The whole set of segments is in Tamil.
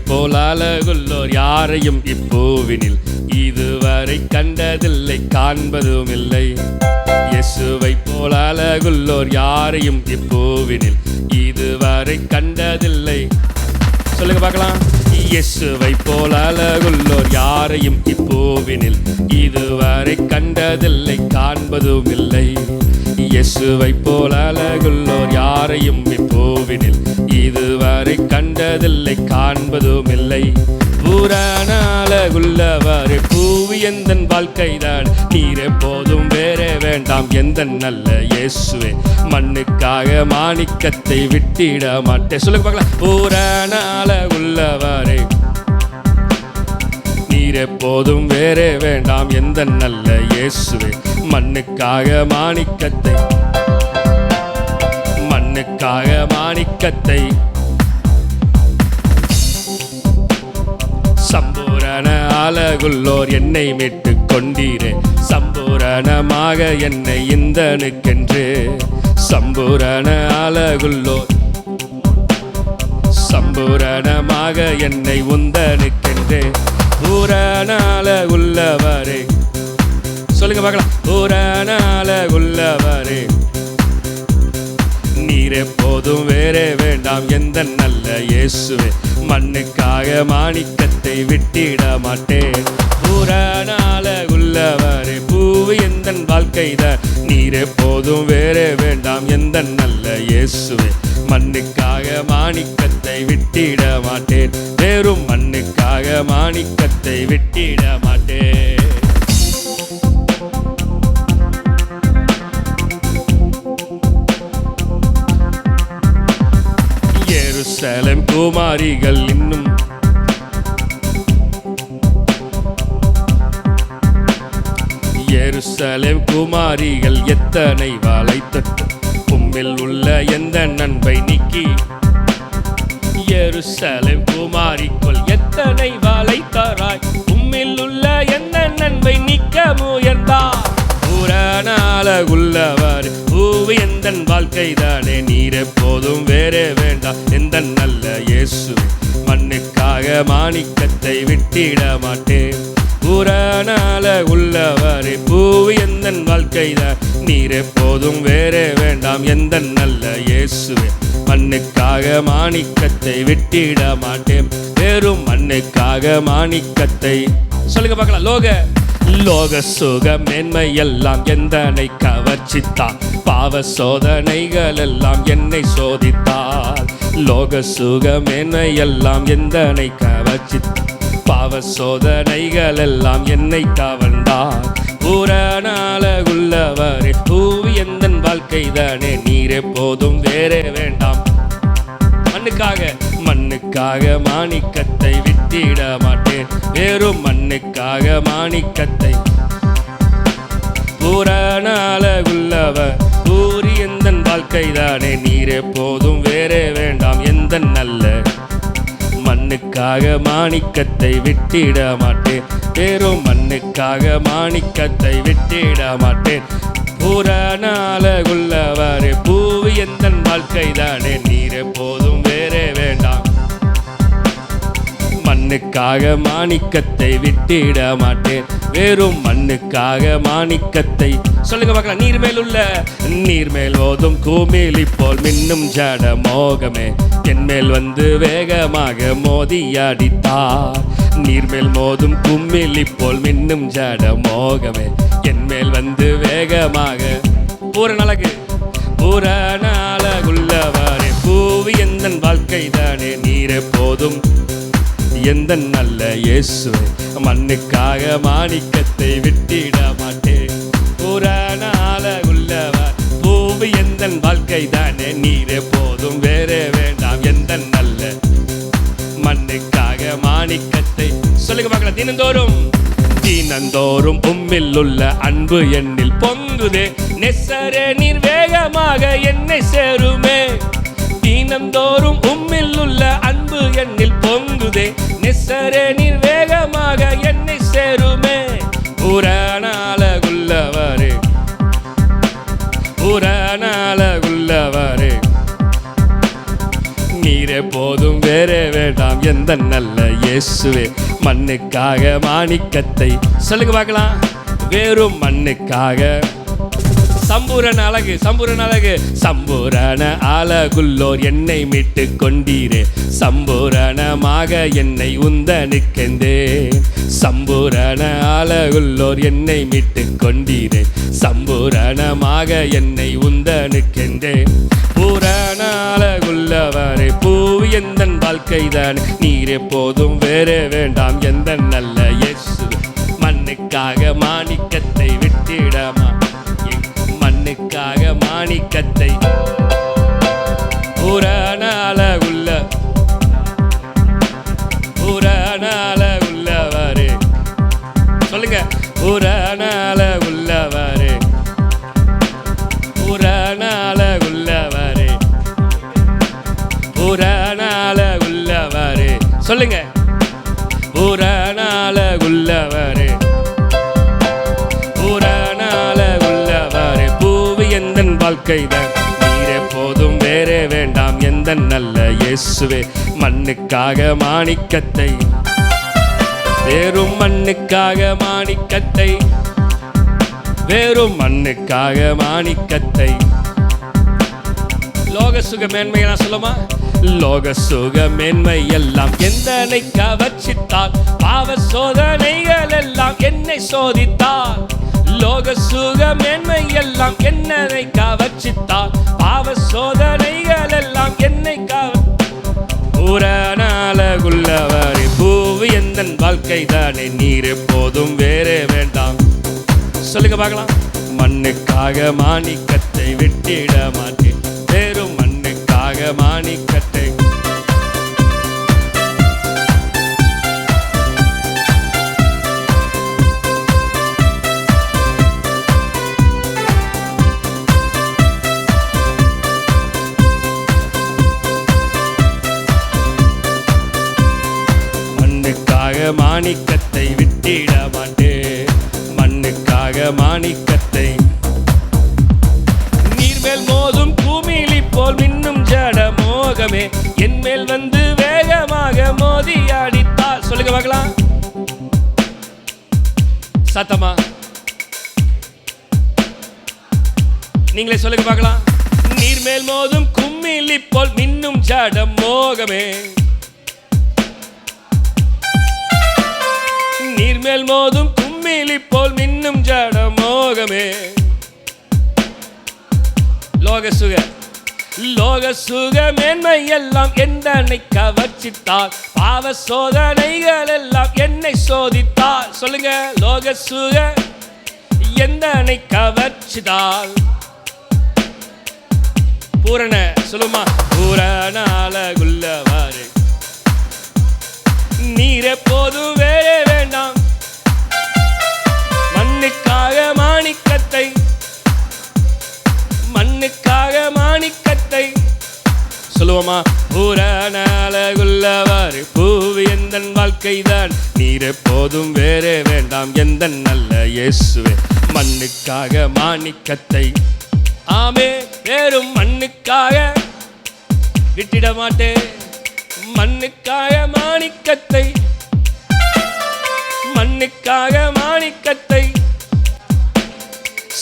போல் அழகுள்ளோர் யாரையும் இப்பூவினில் இதுவரை கண்டதில்லை, காண்பதும் இல்லை. இயேசுவை போல் அழகுள்ளோர் யாரையும் இப்பூவினில் இதுவரை கண்டதில்லை. சொல்லுங்க பார்க்கலாம். இயேசுவை போல் அழகுள்ளோர் யாரையும் இப்பூவினில் இதுவரை கண்டதில்லை, காண்பதும் இல்லை. இயேசுவை போல் அழகுள்ளோர் யாரையும் இப்பூவினில் இதுவரை கண்டதில்லை, காண்பதும் இல்லை. பூரண அழகுள்ளவரே பூவி எந்தன் வாழ்க்கைதான், நீர் எப்போதும் வேறே வேண்டாம் எந்தன் நல்ல இயேசுவே. மண்ணுக்காக மாணிக்கத்தை விட்டிட மாட்டேன். சொல்லுங்க பார்க்கலாம். பூரண அழகுள்ளவரே நீர் எப்போதும் வேறே வேண்டாம் எந்தன் நல்ல இயேசுவே. மண்ணுக்காக மாணிக்கத்தை, மண்ணுக்காக மாணிக்கத்தை, சம்பூரண அழகுள்ளோர் என்னை மீட்டு கொண்டீரே, சம்பூரணமாக என்னை இந்தனுக்கென்று. சம்பூரண அழகுள்ளோர் சம்பூரணமாக என்னை உந்தனுக்கென்று. பூரண அழகுள்ளவரே சொல்லுங்க பார்க்கலாம். பூரண அழகுள்ளவரே நீர் எப்போதும் வேறே வேண்டாம் எந்த நல்ல இயேசுவே. மண்ணுக்காக மாணிக்கத்தை விட்டிட மாட்டேன். பூரண அழகுள்ளவரே பூவி எந்தன் வாழ்க்கைதான், நீர் எப்போதும் வேறே வேண்டாம் எந்த நல்ல இயேசுவே. மண்ணுக்காக மாணிக்கத்தை விட்டிட மாட்டேன், வெறும் மண்ணுக்காக மாணிக்கத்தை விட்டிட மாட்டேன். எருசலேம் குமாரிகள் இன்னும் எருசலேம் குமாரிகள் எத்தனை வாளை தொட்டு உம்மில் உள்ள எந்த நண்பை நீக்கி. எருசலேம் குமாரிக்குள் எத்தனை வாளை தராய், உம்மில் உள்ள எந்த நண்பை நீக்க முயன்றார். பூரண அழகுள்ளவர் பூவி எந்தன் வாழ்க்கைதானே, நீர் எப்போதும் வேறே வேண்டாம் எந்த நல்ல இயேசு. மண்ணுக்காக மாணிக்கத்தை விட்டிட மாட்டேன். பூரண அழகுள்ளவரே பூவி எந்தன் வாழ்க்கைதான், நீர் எப்போதும் வேறே வேண்டாம் எந்த நல்ல இயேசுவே. மண்ணுக்காக மாணிக்கத்தை விட்டிட மாட்டேன், வெறும் மண்ணுக்காக மாணிக்கத்தை. சொல்லுங்க பார்க்கலாம். லோக சுக மேன்மை எல்லாம் எந்தனை கவர்ச்சித்தார், பாவ சோதனைகள் எல்லாம் என்னை சோதித்தார். லோக சுக மேன்மை எல்லாம் எந்தனை கவர்ச்சித்தார், பாவ சோதனைகள் எல்லாம் என்னை கவர்ந்தார். பூரண அழகுள்ளவரே பூவி எந்தன் வாழ்க்கைதானே, நீர் எப்போதும் வேறே வேண்டாம் மண்ணுக்காக மாணிக்கத்தை விட்டிட மாட்டேன், வெறும் மண்ணுக்காக மாணிக்கத்தை. பூரண அழகுள்ளவர் பூரி எந்தன் வாழ்க்கைதானே, நீர் எப்போதும் வேறே வேண்டாம் எந்த நல்ல. மண்ணுக்காக மாணிக்கத்தை விட்டிட மாட்டேன், வெறும் மண்ணுக்காக மாணிக்கத்தை விட்டிட மாட்டேன். பூரண அழகுள்ளவரே பூவி எந்தன் வாழ்க்கைதானே, நீர் எப்போதும் வேறே வேண்டாம் மண்ணுக்காக மாணிக்கத்தை விட்டிட மாட்டேன், வெறும் மண்ணுக்காக மாணிக்கத்தை. சொல்லுங்க பார்க்கலாம். நீர் மேல் ஓதும் கூமிலி போல் மின்னும் ஜட மோகமே என் மேல் வந்து வேகமாக மோதி அடித்தார். நீர் மேல் மோதும் கும்மிலி போல் மின்னும் ஜட மோகமே என் மேல் வந்து வேகமாக. பூரண அழகுள்ளவரே பூவி எந்தன் வாழ்க்கைதானே, நீர் எப்போதும் எந்த நல்ல இயேசுவே. மண்ணுக்காக மாணிக்கத்தை விட்டிட மாட்டேன். பூரண அழகுள்ளவர் பூவி எந்தன் வாழ்க்கைதானே, நீர் எப்போதும் வேறே வேண்டாம் எந்த நல்ல. மண்ணுக்காக மாணிக்கத்தை. சொல்லுங்க பார்க்கலாம். தினந்தோறும் உம்மில் உள்ள அன்பு என்னில் பொங்குதே, நெசரே நீர் வேகமாக என்னை சேருமே. தினந்தோறும் உம்மில் உள்ள அன்பு என்னில் பொங்குதே, நெசரே நீர் வேகமாக என்னை சேருமே. பூரண அழகுள்ளவரே பூரண அழகுள்ளவரே நீர் எப்போ போதும் வேறே வேண்டாம் எந்த நல்ல இயேசுவே. மண்ணுக்காக மாணிக்கத்தை சொல்லுங்க பார்க்கலாம். வெறும் மண்ணுக்காக சம்பூரண அழகு சம்பூரண அழகு சம்பூரண அழகுள்ளோர் என்னை மீட்டு கொண்டீரே. சம்பூரணமாக என்னை உந்தனுக்கெந்தே. சம்பூரண அழகுள்ளோர் என்னை மீட்டு கொண்டீரே. சம்பூரணமாக என்னை உந்தனுக்கெந்தே. பூரண அழகுள்ளவரே பூவி எந்தன் வாழ்க்கைதான். நீர் எப்போதும் வேறே வேண்டாம் எந்த நல்ல இயேசு. மண்ணுக்காக மாணிக்கத்தை விட்டிடமா. மண்ணுக்காக மாணிக்கத்தை பூரண அழகுள்ள பூரண அழகுள்ளவரே சொல்லுங்க. பூரண அழகுள்ளவரே பூரண அழகுள்ளவரே பூரண அழகுள்ளவரே சொல்லுங்க. பூரண அழகுள்ளவரே பூரண அழகுள்ளவரே பூவி எந்தன் வாழ்க்கைதான். நீர் எப்போதும் வேறே வேண்டாம் எந்த நல்ல இயேசுவே. மண்ணுக்காக மாணிக்கத்தை வெறும் மண்ணுக்காக மாணிக்கத்தை வெறும் மண்ணுக்காக மாணிக்கத்தை. லோக சுக மேன்மை நான் சொல்லுமா. லோக சுக மேன்மை எல்லாம் எந்தனை கவர்ச்சித்தால். பாவ சோதனைகள் எல்லாம் என்னை சோதித்தால். லோக சுக மேன்மை எல்லாம் என்னை கவர்ச்சித்தால். பாவ சோதனைகள் எல்லாம் என்னை பூரண அழகுள்ளவரே பூவி எந்தன் வாழ்க்கை தானே. நீர் எப்போதும் வேறே வேண்டாம் சொல்லுங்க பார்க்கலாம். மண்ணுக்காக மாணிக்கத்தை விட்டிட மாட்டேன். வெறும் மண்ணுக்காக மாணிக்கத்தை மாணிக்கத்தை விட்டிட மாட்டேன். மண்ணுக்காக மாணிக்கத்தை. நீர்மேல் மோதும் பூமியிலி போல் மின்னும் ஜட மோகமே என் மேல் வந்து வேகமாக மோதி அடித்தால். சொல்லுங்க பார்க்கலாம் சத்தமா நீங்களே சொல்லுங்க பார்க்கலாம். நீர்மேல் மோதும் கும்மிலி போல் மின்னும் ஜட மோகமே. நீர்மேல் மோதும் கும்மிலி போல் மின்னும் ஜட மோகமே. லோக சுக மேன்மை எல்லாம் என்னை கவர்ச்சித்தால். பாவ சோதனைகள் எல்லாம் என்னை சோதித்தால். சொல்லுங்க. லோக சுக என்னை கவர்ச்சித்தால். பூரண சொல்லுமா. பூரண அழகுள்ளவரே நீர் எப்போதும் வேறே வேண்டாம். மண்ணுக்காக மாணிக்கத்தை மண்ணுக்காக மாணிக்கத்தை சொல்லுவோமா. பூரண அழகுள்ளவரே பூவி எந்தன் வாழ்க்கைதான். நீர் எப்போதும் வேறே வேண்டாம் எந்த நல்ல இயேசுவே. மண்ணுக்காக மாணிக்கத்தை ஆமே வெறும் மண்ணுக்காக விட்டிட மாட்டேன். மண்ணுக்காக மாணிக்கத்தை மண்ணுக்காக மாணிக்கத்தை.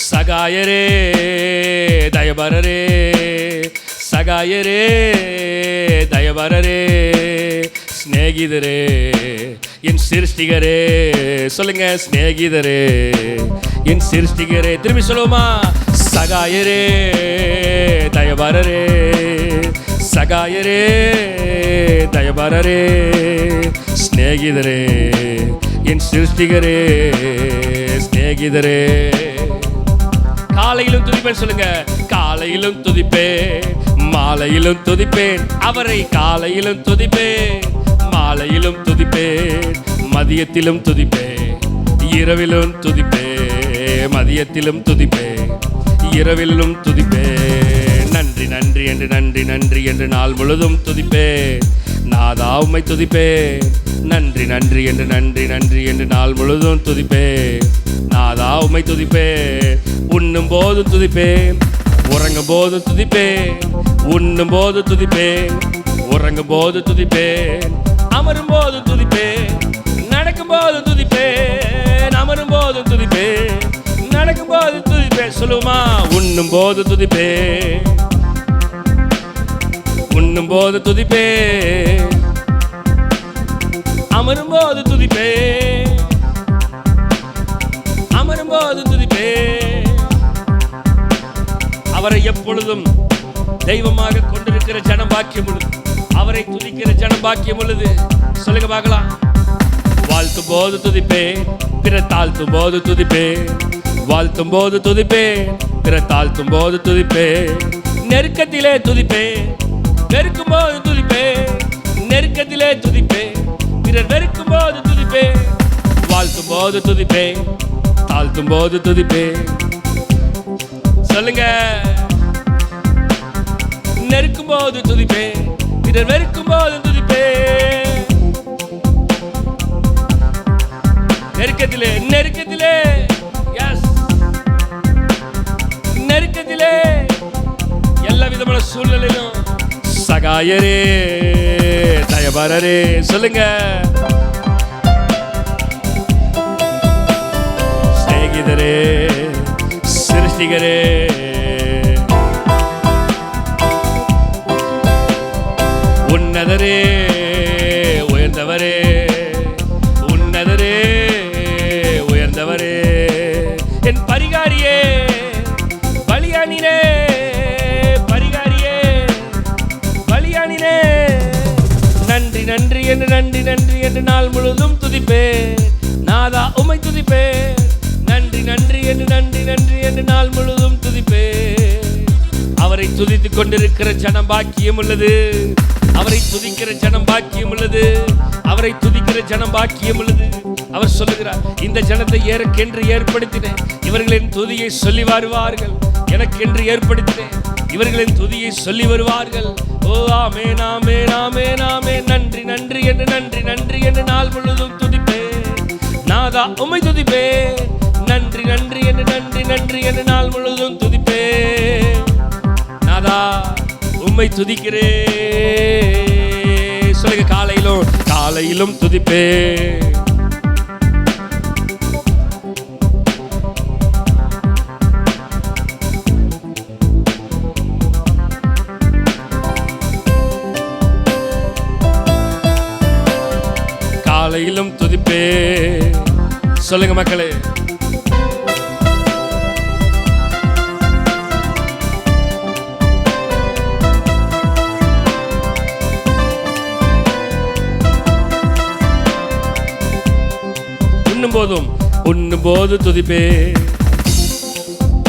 சகாயரே தயபரரே சகாயரே தயபரரே ஸ்நேகிதரே என் சிருஷ்டிகரே சொல்லுங்க. ஸ்நேகிதரே என் சிருஷ்டிகரே. திரும்பி சொல்லுவோமா. சகாயரே தயபரரே சகாயரே தயபரரே ஸ்நேகிதரே என் சிருஷ்டிகரே ஸ்நேகிதரே. காலையிலும் துதிப்பேன் சொல்லுங்க. காலையிலும் துதிப்பேன் மாலையிலும் துதிப்பேன் அவரை. காலையிலும் துதிப்பேன் மாலையிலும் துதிப்பேன் மதியத்திலும் துதிப்பேன் இரவிலும் துதிப்பேன் மதியத்திலும் துதிப்பேன் இரவிலும் துதிப்பேன். நன்றி நன்றி என்று நன்றி நன்றி என்று நாள் முழுதும் துதிப்பேன். நாதா உம்மை துதிப்பேன். நன்றி நன்றி என்று நன்றி நன்றி என்று நாள் முழுதும் துதிப்பேன். நாதா உம்மை துதிப்பேன். உண்ணும் போதும் துதிப்பேன் உறங்கும் போதும் துதிப்பேன். உண்ணும் போது துதிப்பேன் உறங்கும் போது துதிப்பேன், அமரும் போது துதிப்பேன், நடக்கும் போது துதிப்பேன், அமரும் போது துதிப்பேன், நடக்கும் போது துதிப்பேன். சொல்லுமா? உண்ணும் போது துதிப்பேன், உண்ணும் போது துதிப்பேன், அமரும் போது துதிப்பேன், அமரும் போது துதிப்பேன். அவரை எப்பொழுதும் தெய்வமாக கொண்டிருக்கிற ஜனம் பாக்கியம் உள்ளது. அவரை துதிக்கிற ஜனம் பாக்கியம் உள்ளது. சொல்லுங்க பார்க்கலாம். வாழ்த்தும் போது துதிப்பேன், பிற தாழ்த்தும் போது துதிப்பேன், வாழ்த்தும் போது துதிப்பேன், பிற தாழ்த்தும் போது துதிப்பேன், நெருக்கத்திலே துதிப்பேன், வெறுக்கும் போது துதிப்பேன், நெருக்கத்திலே துதிப்பேன், பிறர் வெறுக்கும் போது துதிப்பேன், வாழ்த்தும் போது துதிப்பேன், தாழ்த்தும் போது துதிப்பேன். சொல்லுங்க. நெருக்கும் போது துதிப்பேன், பிறர் வெறுக்கும் போது துதிப்பேன், நெருக்கத்திலே நெருக்கத்திலே எஸ் நெருக்கத்திலே எல்லா விதமான சூழ்நிலையிலும் சகாயரே தயபரரே. சொல்லுங்க. சிநேகிதரே சிருஷ்டிகரே உன்னதரே உயர்ந்தவரே உன்னதரே உயர்ந்தவரே என் பரிகாரியே பலியானினே பரிகாரியே பலியானினே நன்றி நன்றி என்று நன்றி நன்றி என்று நாள் முழுதும் துதிப்பேன். நாதா உம்மை துதிப்பேன். நன்றி நன்றி என்று நன்றி நன்றி என்று நாள் முழுதும் துதிப்பேன். அவரை துதித்துக் கொண்டிருக்கிற ஜனம் பாக்கியம் உள்ளது. அவரை துதிக்கிற ஜனம் பாக்கியம் உள்ளது. அவரை துதிக்கிற ஜனம் பாக்கியம் உள்ளது. அவர் சொல்லுகிறார், இந்த ஜனத்தை எனக்கென்று ஏற்படுத்தினேன், இவர்களின் துதியை சொல்லி வருவார்கள். எனக்கென்று ஏற்படுத்தினேன், இவர்களின் துதியை சொல்லி வருவார்கள். ஓ ஆமென் ஆமென் ஆமென் ஆமென். நன்றி நன்றி என்று நன்றி நன்றி என்று நாள் முழுதும் துதிப்பேன். நாதா உம்மை துதிப்பேன். நன்றி நன்றி என்று நன்றி நன்றி என்று நாள் முழுதும் துதிப்பேன். நாதா உம்மை துதிக்கிறே. சொல்லுங்க. காலையிலும் காலையிலும் துதிப்பே. காலையிலும் துதிப்பே. சொல்லுங்க மக்களே. போதும் உண்ணும் போது துதிப்பே.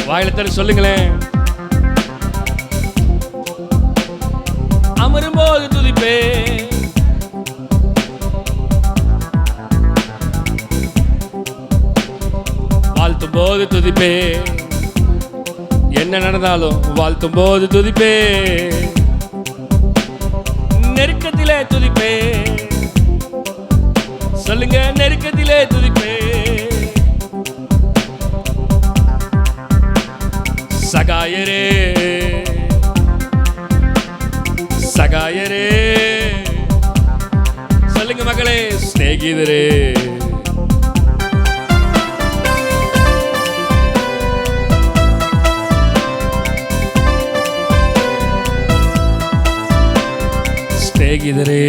வாயில சொல்லுங்களேன். அமரும் போது துதிப்பே. வாழ்த்தும் போது துதிப்பே. என்ன நடந்தாலும் வாழ்த்தும் போது துதிப்பே. நெருக்கத்திலே துதிப்பே. சொல்லுங்க. நெருக்கத்திலே துதிப்பே. சகாயரே சகாயரே. சொல்லுங்க மகளே. சிநேகிதரே சிநேகிதரே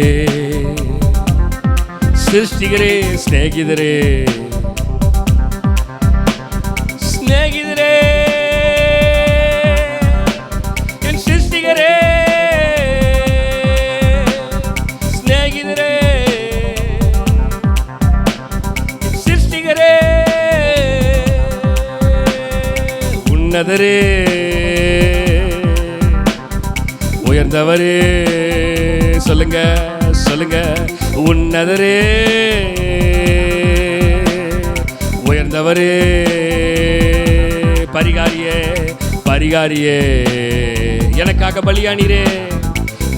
சிருஷ்டிகரே சிநேகிதரே சிநேகிதரே என் சிருஷ்டிகரே சிநேகிதரே சிருஷ்டிகரே உன்னதரே உயர்ந்தவரே. சொல்லுங்க சொல்லுங்க. உன்னதரே உயர்ந்தவரே பரிகாரியே பரிகாரியே. எனக்காக பலியானீரே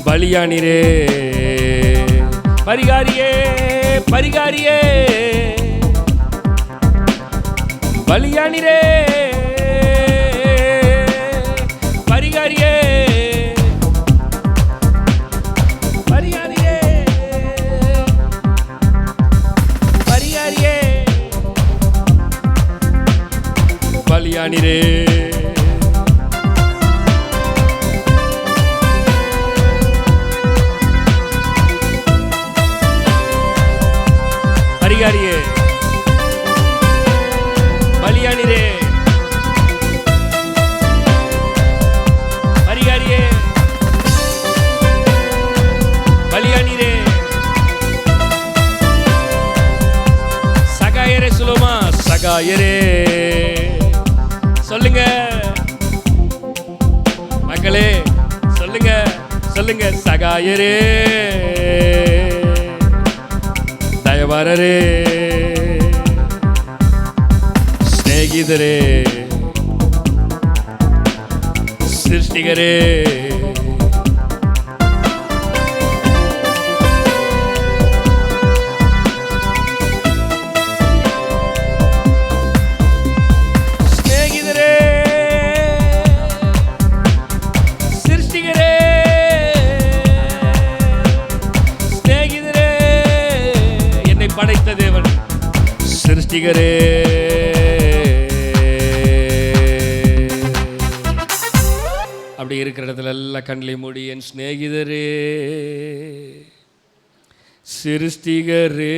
பலியானீரே. பரிகாரியே பரிகாரியே பலியானீரே பரிகாரியே பலியானிரே. பரிகாரியே, பலியானிரே, பரிகாரியே, பலியானிரே. சகாயரே சொல்லுமா, சகாயரே சொல்லுங்க மக்களே, சொல்லுங்க சொல்லுங்க. சகாயரே, தயவாரரே, ஸ்நேகிதரே, சிருஷ்டிகரே, படைத்த தேவன், சிருஷ்டிகரே. அப்படி இருக்கிற இடத்துல எல்லாம் கண்களை மூடி, என் சிநேகிதரே, சிருஷ்டிகரே,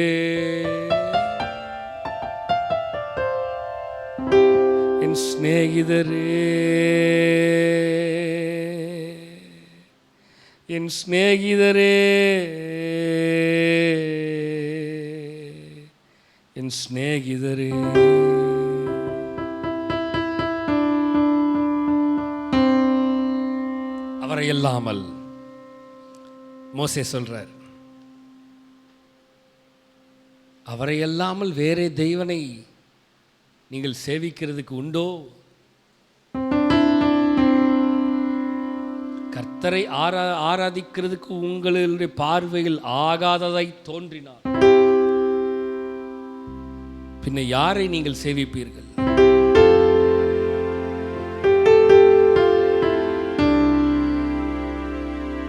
என் சிநேகிதரே, என் சிநேகிதரே, என் சிநேகிதரே. அவரை இல்லாமல் மோசே சொல்றார், அவரை இல்லாமல் வேறே தெய்வனை நீங்கள் சேவிக்கிறதுக்கு உண்டோ? கர்த்தரை ஆராதிக்கிறதுக்கு உங்களுடைய பார்வையில் ஆகாததை தோன்றினார், பின்ன யாரை நீங்கள் சேவிப்பீர்கள்?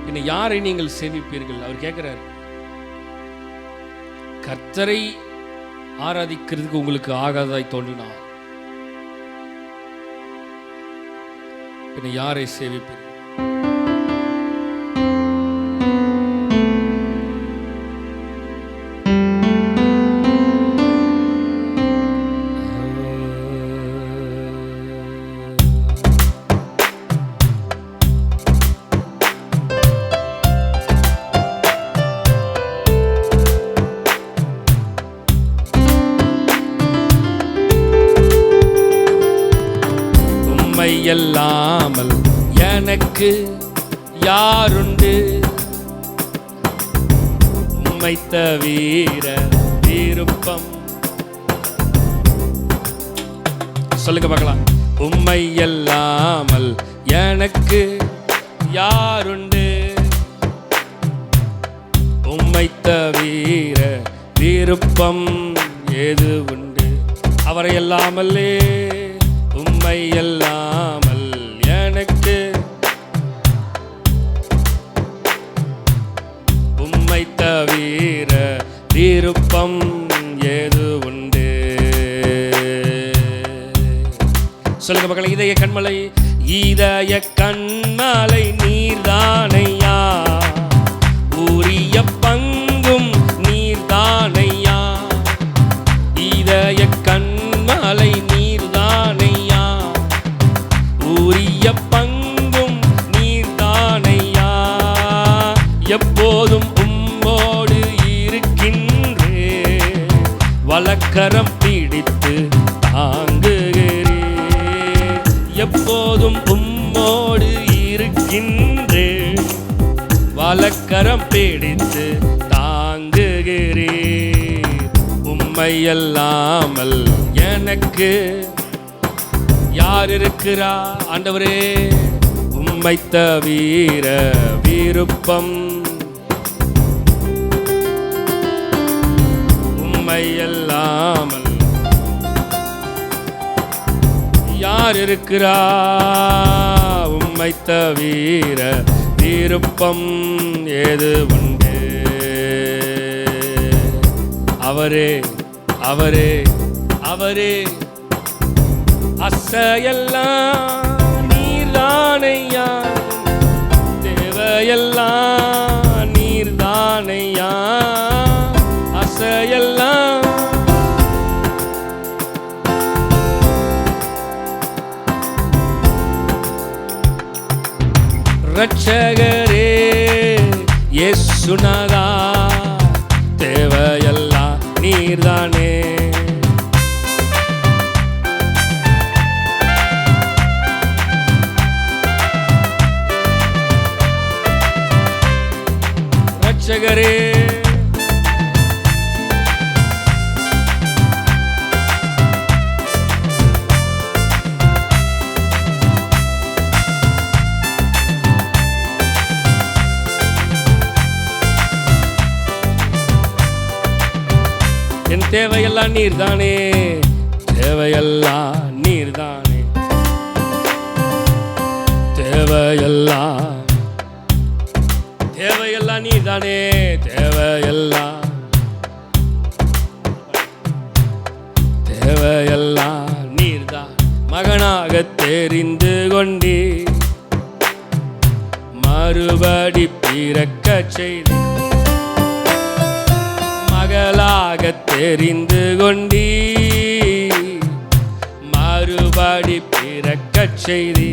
பின்ன யாரை நீங்கள் சேவிப்பீர்கள்? அவர் கேட்கிறார், கர்த்தரை ஆராதிக்கிறதுக்கு உங்களுக்கு ஆகாததாய் தோன்றினார், பின்ன யாரை சேவிப்பீர்கள்? அல்லாமல் எனக்கு யாருண்டு? உம்மை தவிர விருப்பம். சொல்லுங்க பார்க்கலாம். உம்மை அல்லாமல் எனக்கு யாருண்டு? உம்மை தவிர விருப்பம் ஏது உண்டு? அவரை அல்லாமலே, உம்மை அல்லாமல் எனக்கு, உம்மை தவிர விருப்பம் ஏது உண்டு? சொல்லுங்க மக்களே. இதய கண்மலை, இதய கண்மலை நீர்தானையா, உரிய பங்கும் நீர்தானையா. இதய கண்மலை நீர்தானையா, உரிய பங்கும் நீர்தானையா. எப்போதும் உம்மோடு இருக்கின்றே, வலக்கரம் பிடித்து தாங்குகிறே. எப்போதும் உம்மோடு இருக்கின்றே, வலக்கரம் பிடித்து தாங்குகிறே. உம்மை அல்லாமல் எனக்கு யார் இருக்கிறா? ஆண்டவரே, உம்மை தவிர விருப்பம். உம்மை அல்லாமல் யார் இருக்கிறா? உம்மை தவிர விருப்பம் ஏது உண்டு? அவரே, அவரே, அவரே, அசையெல்லாம் நீர்தானையா, தேவையெல்லாம் நீர்தானையா, அசையெல்லாம் ரட்சகரே இயேசுநாதா, தேவையெல்லாம் நீர்தானே. ரட்சகரே என் தேவையெல்லாம் நீர்தானே, தேவையெல்லாம் நீர்தானே, தேவையெல்லாம் தேவையெல்லாம் நீர்தானே, தேவையெல்லாம் தேவையெல்லாம் நீர்தான். மகனாக தெரிந்து கொண்டே மறுபடி பிறக்க செய்து, மகளாக தெரிந்து கொண்டீ மறுபடி பிறக்க செய்தி.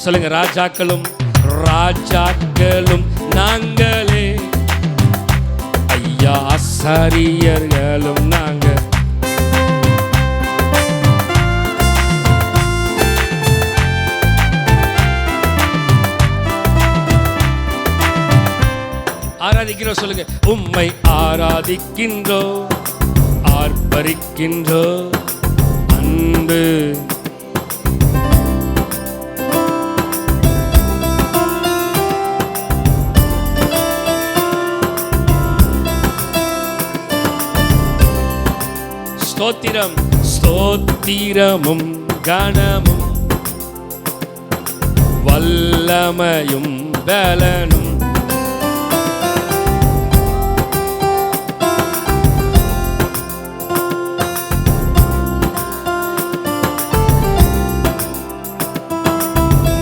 சொல்லுங்க, ராஜாக்களும் ராஜாக்களும் நாங்களே ஐயா, ஆசாரியர்களும் நாங்க. ஆராதிக்கிறோம். சொல்லுங்க, உம்மை ஆராதிக்கின்றோ, ஆர்ப்பரிக்கின்றோ அன்பு. ஸ்தோத்திரம் ஸ்தோத்திரமும் கனமும் வல்லமையும் பலனும்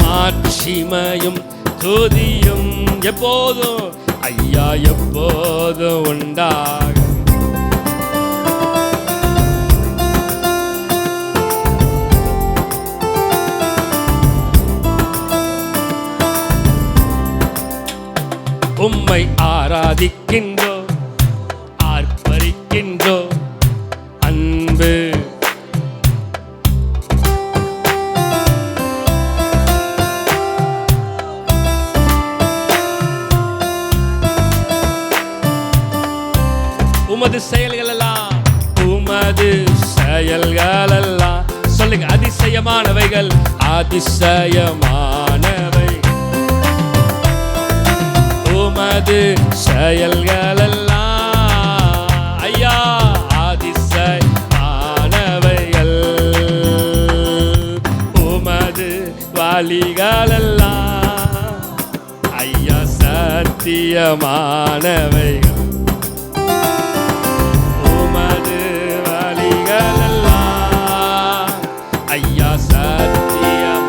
மாட்சிமையும் துதியும் எப்போதும் ஐயா எப்போதும் உண்டாக. உம்மை ஆராதிக்கின்றோ, ஆர்ப்பரிக்கின்றோ அன்பு. உமது செயல்களெல்லாம், உமது செயல்களெல்லாம் சொல்லுங்க, அதிசயமானவைகள், அதிசயமானவை. உமது செயல்களெல்லாம் ஐயா, அதிசயமானவைகள். உமது வழிகளெல்லாம் ஐயா, சத்தியமானவைகள். உமது வழிகளெல்லாம் ஐயா, சத்தியமானவைகள்.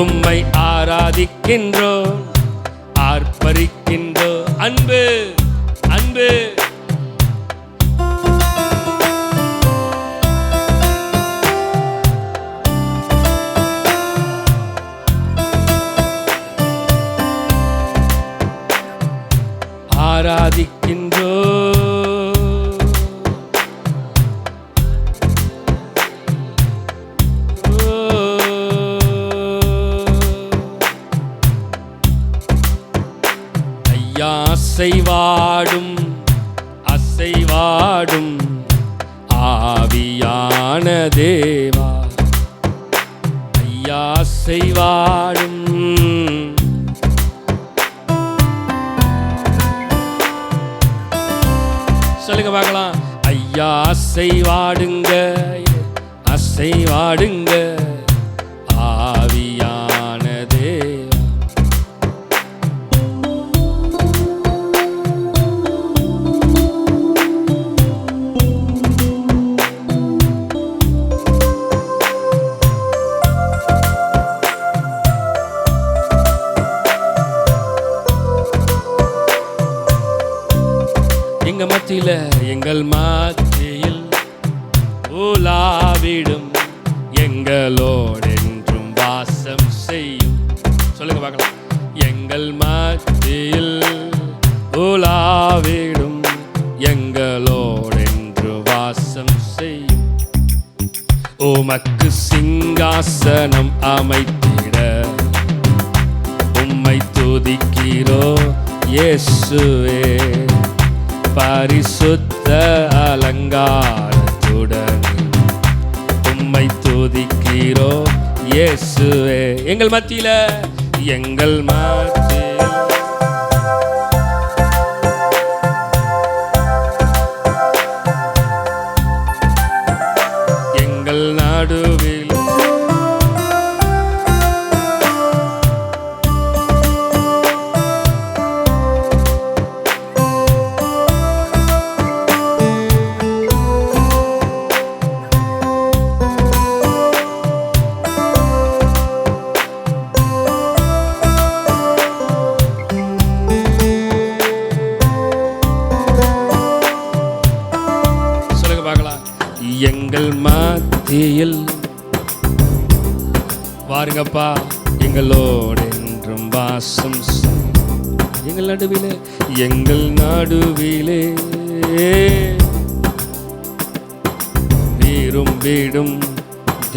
உம்மை ஆராதிக்கின்றோ, ஆர்ப்பரிக்கின்றோ அன்பு அன்பு. ஆராதிக்கின்றோ, அசைவாடும் அசைவாடும் ஆவியான தேவா, ஐயா அசைவாடும். சொல்லுங்க பார்க்கலாம், ஐயா அசைவாடுங்க, அசைவாடுங்க ஆவியான தேவா. மத்தியில எங்கள் மத்தியில் உலாவிடும் எங்களோடு என்றும் வாசம் செய்யும். சொல்லுங்க பார்க்கலாம். எங்கள் மத்தியில் உலாவிடும் எங்களோடு என்று வாசம் செய்யும். உமக்கு சிங்காசனம் அமைத்திட உம்மை துதிக்கிறோ இயேசுவே. பரிசுத்த அலங்காரத்துடன் உம்மை துதிக்கிறோ இயேசுவே. எங்கள் மத்தியில எங்கள் மத்தியில் எங்கள் நடுவில் எங்கள் மத்தியில் வாருங்கப்பா எங்களோடு என்றும் வாசம் எங்கள் நடுவிலே எங்கள் நடுவிலே வீரும் வீடும்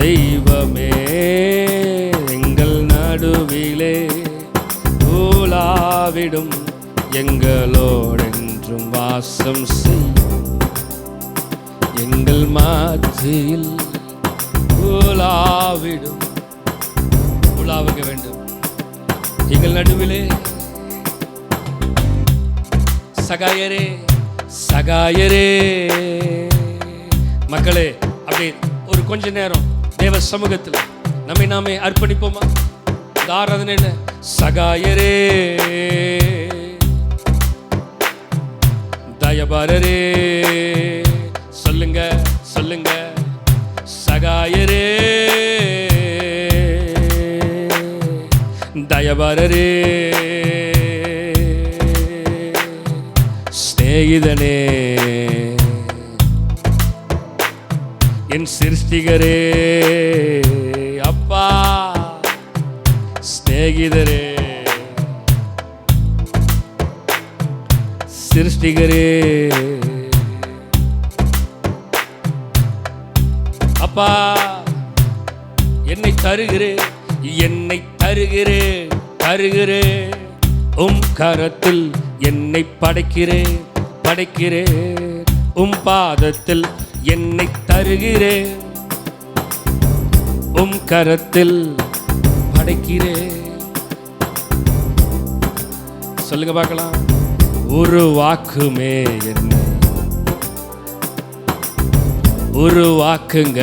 தெய்வமே. எங்கள் நடுவிலே ஊலாவிடும் எங்களோடு என்றும் வாசம் செய். எங்கள் மத்தியில் உலாவிடும். உலாவுக வேண்டும் எங்கள் நடுவிலே. சகாயரே சகாயரே. மக்களே அப்படி ஒரு கொஞ்ச நேரம் தேவ சமூகத்தில் நம்மை நாமே அர்ப்பணிப்போமா? இந்த ஆராதனையில சகாயரே தயபாரரே சொல்லுங்க சொல்லுங்க. சகாயரே தயபாரரே ஸ்நேகிதனே என் சிருஷ்டிகரே அப்பா ஸ்நேகிதரே சிருஷ்டிகரே அப்பா என்னை தருகிறே என்னை தருகிறே தருகிறே உம் கரத்தில் என்னை படைக்கிறே படைக்கிறே உம் பாதத்தில் என்னை தருகிறே உம் கரத்தில் படைக்கிறே. சொல்லுங்க பார்க்கலாம். உருவாக்குமே என்னை உருவாக்குங்க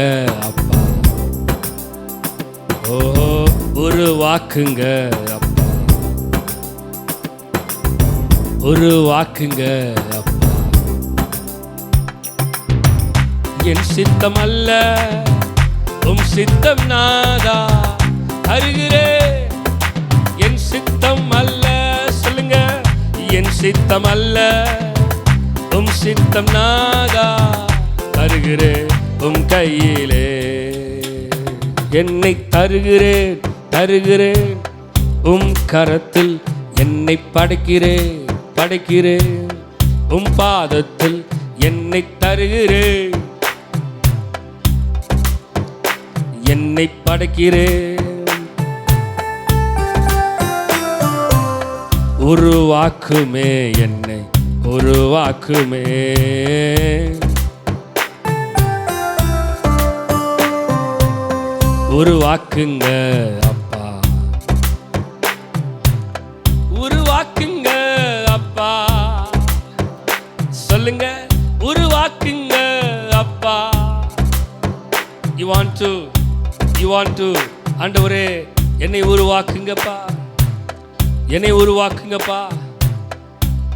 அப்பா. ஓ உருவாக்குங்க அப்பா உருவாக்குங்க அப்பா. என் சித்தம் அல்ல உம் சித்தம் நாதா தருகிறே. என் சித்தம் அல்ல சொல்லுங்க. என் சித்தம் அல்ல உம் சித்தம் நாதா தருகிறே உம் கையிலே. என்னை தருகிறேன் தருகிறேன் உம் கரத்தில் என்னை படைக்கிறேன் படைக்கிறேன் உம் பாதத்தில் என்னை தருகிறேன் என்னை படைக்கிறேன். உருவாக்குமே என்னை உருவாக்குமே. உருவாக்குங்க அப்பா உருவாக்குங்க அப்பா. சொல்லுங்க உருவாக்குங்க அப்பா. You want to ஆண்டவரே என்னை உருவாக்குங்கப்பா என்னை உருவாக்குங்கப்பா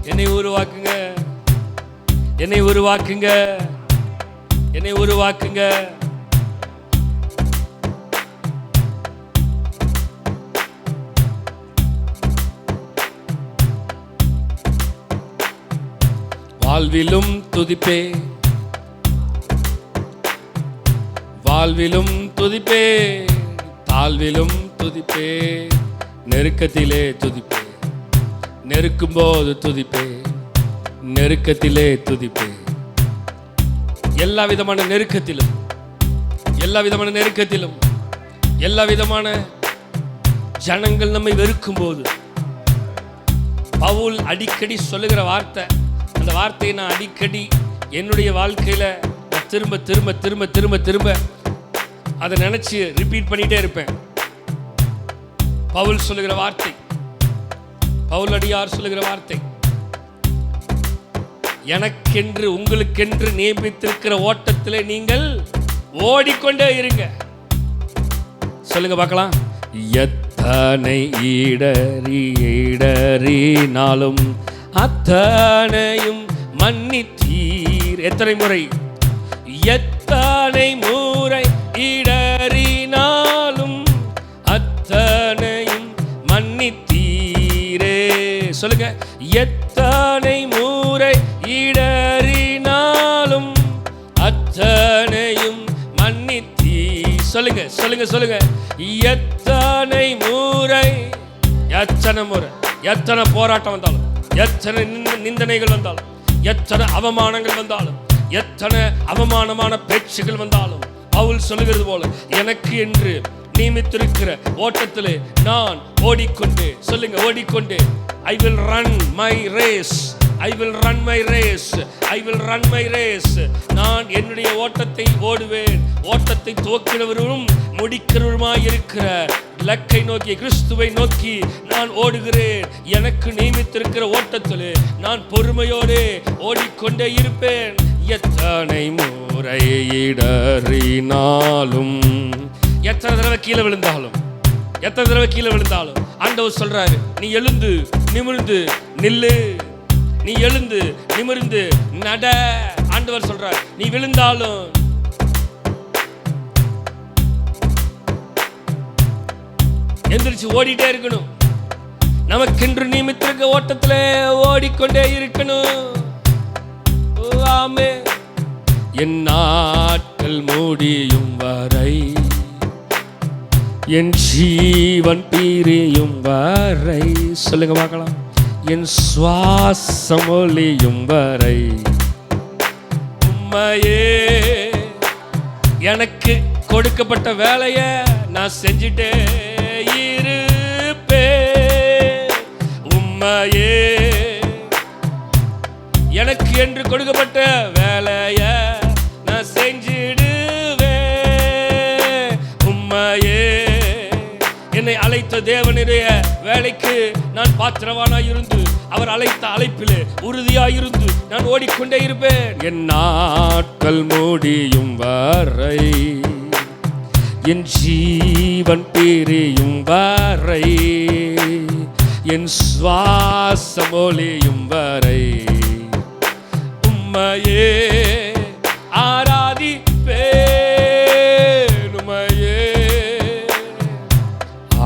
என்னை உருவாக்குங்க என்னை உருவாக்குங்க என்னை உருவாக்குங்க. வாழ்விலும் துதிப்பே, வாழ்விலும் துதிப்பே, தாழ்விலும் துதிப்பே, நெருக்கத்திலே துதிப்பே, நெருக்கும் போது துதிப்பே, நெருக்கத்திலே துதிப்பே. எல்லா விதமான நெருக்கத்திலும், எல்லா விதமான நெருக்கத்திலும், எல்லா விதமான ஜனங்கள் நம்மை வெறுக்கும் போது பவுல் அடிக்கடி சொல்லுகிற வார்த்தை, அந்த வார்த்தையை நான் அடிக்கடி என்னுடைய வாழ்க்கையில திரும்ப திரும்ப திரும்ப திரும்ப திரும்ப அதை நினைச்சு ரிப்பீட் பண்ணிட்டே இருப்பேன். பவுல் சொல்லுகிற வார்த்தை, பவுல் அடியார் சொல்லுகிற வார்த்தை, எனக்கென்று உங்களுக்கென்று நியமித்திருக்கிற ஓட்டத்திலே நீங்கள் ஓடிக்கொண்டே இருங்க. சொல்லுங்க பார்க்கலாம். எத்தனை இடறினாலும் அத்தனையும் மன்னித்தீர். எத்தனை முறை? எத்தனை முறை இடறினாலும் அத்தனையும் மன்னித்தீரே. சொல்லுங்க. எத்தனை முறை இடறினாலும் அத்தனையும் மன்னித்தீ. சொல்லுங்க சொல்லுங்க சொல்லுங்க. எத்தனை முறை, எத்தனை முறை, எத்தனை போராட்டம் வந்தாலும், எத்தனை நிந்தனைகள் வந்தாலும், எத்தனை அவமானங்கள் வந்தாலும், எத்தனை அவமானமான பேச்சுகள் வந்தாலும், பவுல் சொல்லுகிறது போல எனக்கு என்று நியமித்திருக்கிற ஓட்டத்திலே நான் ஓடிக்கொண்டு, சொல்லுங்க, ஓடிக்கொண்டு, I will run my race, I will run my race, I will run my race. நான் என்னுடைய ஓட்டத்தை ஓடுவேன். ஓட்டத்தை துவக்கிறவரும் முடிக்கிறவருமாய் இருக்கிற இலக்கை நோக்கி, கிறிஸ்துவை நோக்கி நான் ஓடுகிறேன். எனக்கு நியமித்திருக்கிற ஓட்டத்தில் நான் பொறுமையோடு ஓடிக்கொண்டே இருப்பேன். எத்தனை முறை இடறினாலும், எத்தனை தடவை கீழே விழுந்தாலும், எத்தனை தடவை கீழே விழுந்தாலும் ஆண்டவர் சொல்றாரு, நீ எழுந்து நிமிர்ந்து நில்லு, நீ எழுந்து நிமிர்ந்து நட. ஆண்டவர் சொல்றார், நீ விழுந்தாலும் எந்திரிச்சு ஓடிட்டே இருக்கணும். நமக்கென்று நியமித்திருக்க ஓட்டத்துல ஓடிக்கொண்டே இருக்கணும். ஆமென். என் நாட்கள் முடியும் வரை, என் ஜீவன் பிரியும் வரை, சொல்லுங்க பார்க்கலாம், என் சுவாசம் ஒளியும் வரை உம்மையே, எனக்கு கொடுக்கப்பட்ட வேலையை நான் செஞ்சிட்டே இருப்பேன். உம்மையே, எனக்கு என்று கொடுக்கப்பட்ட வேலையை நான் செஞ்சிடுவேன். உம்மையே, என்னை அழைத்த தேவனுடைய வேலைக்கு நான் பாத்திரவானாய் இருந்து, அவர் அழைத்த அழைப்பிலே உறுதியாயிருந்து நான் ஓடிக்கொண்டே இருப்பேன். என் நாட்கள் முடியும் வரை, என் ஜீவன் பிரியும் வரை, என் சுவாசம் ஒளியும் வரை உம்மையே ஆராதிப்பேன். உம்மையே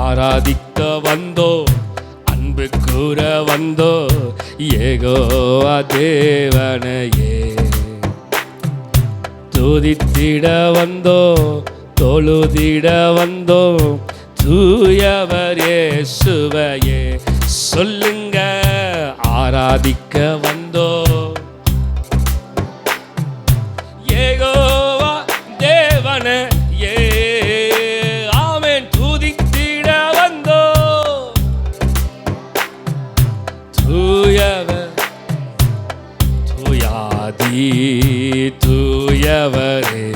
ஆராதிக்க வந்தோ, அன்பு கூற வந்தோ, யெகோவா தேவனையே துதித்திட வந்தோ, தொழுதிட வந்தோ, தூயவர் இயேசுவையே. சொல்லுங்க. ஆராதிக்க வந்தோ, யெகோவா தேவனையே. ஆமென். துதித்திட வந்தோ, தூயவர், தூயாதி தூயவரே,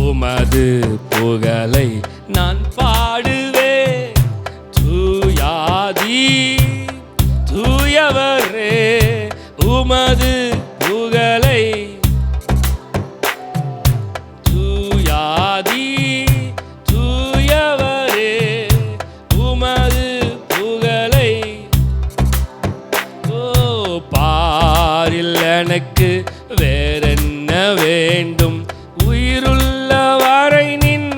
உமது புகழை நான் பாடுவேன். தூயாதி தூயவரே, உமது புகழை, தூயாதி தூயவரே, உமது புகழை. ஓ பாரில் எனக்கு வேறென்ன வேண்டும், உயிருள்ள வரை நின்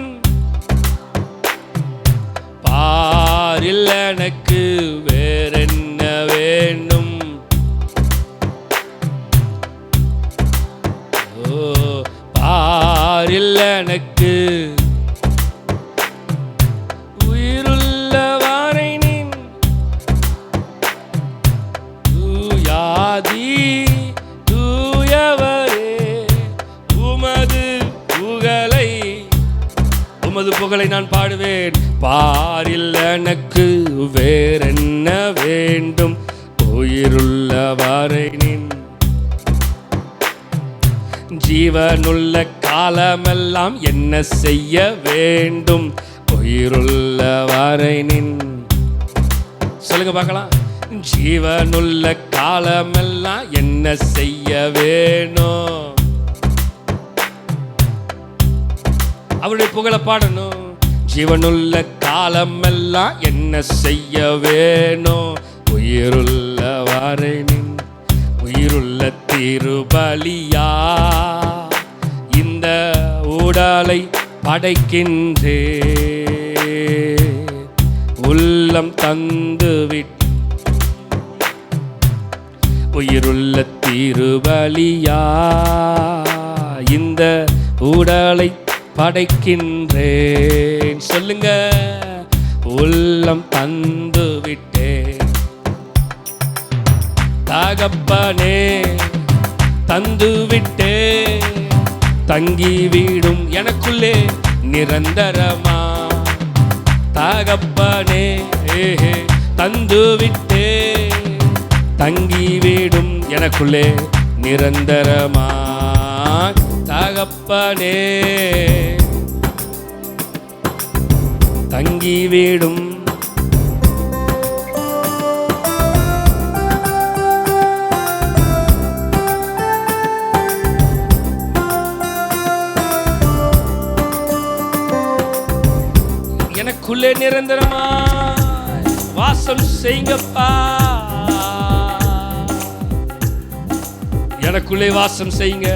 பாரில் எனக்கு வேறென்ன வேண்டும். பாரில் எனக்கு வேறென்ன வேண்டும், உயிருள்ள வரை நின் ஜீவனுள்ள காலமெல்லாம் என்ன செய்ய வேண்டும், உயிருள்ள வரை நின். சொல்லுங்க பார்க்கலாம். ஜீவனுள்ள காலமெல்லாம் என்ன செய்ய வேணும், அவருடைய புகழ பாடணும். ஜீவனுள்ள காலமெல்லாம் என்ன செய்ய வேணும், உயிருள்ள வரை நின் உயிருள்ள திருபலியா இந்த உடலை படைக்கின்றே, உள்ளம் தந்துவிட் உயிருள்ள திருபலியா இந்த உடலை படைக்கின்றேன். சொல்லுங்க. உள்ளம் தந்து விட்டேன் தகப்பனே, தந்து விட்டேன் தங்கி வீடும் எனக்குள்ளே நிரந்தரமா. தகப்பனே தந்து விட்டேன் தங்கி வீடும் எனக்குள்ளே நிரந்தரமா. தகப்பனே தங்கி வீடும் எனக்குள்ளே நிரந்தரமா வாசம் செய்யுங்கப்பா, எனக்குள்ளே வாசம் செய்யுங்க,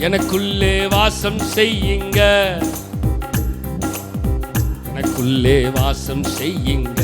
எனக்குள்ளே வாசம் செய்யுங்க, எனக்குள்ளே வாசம் செய்யுங்க.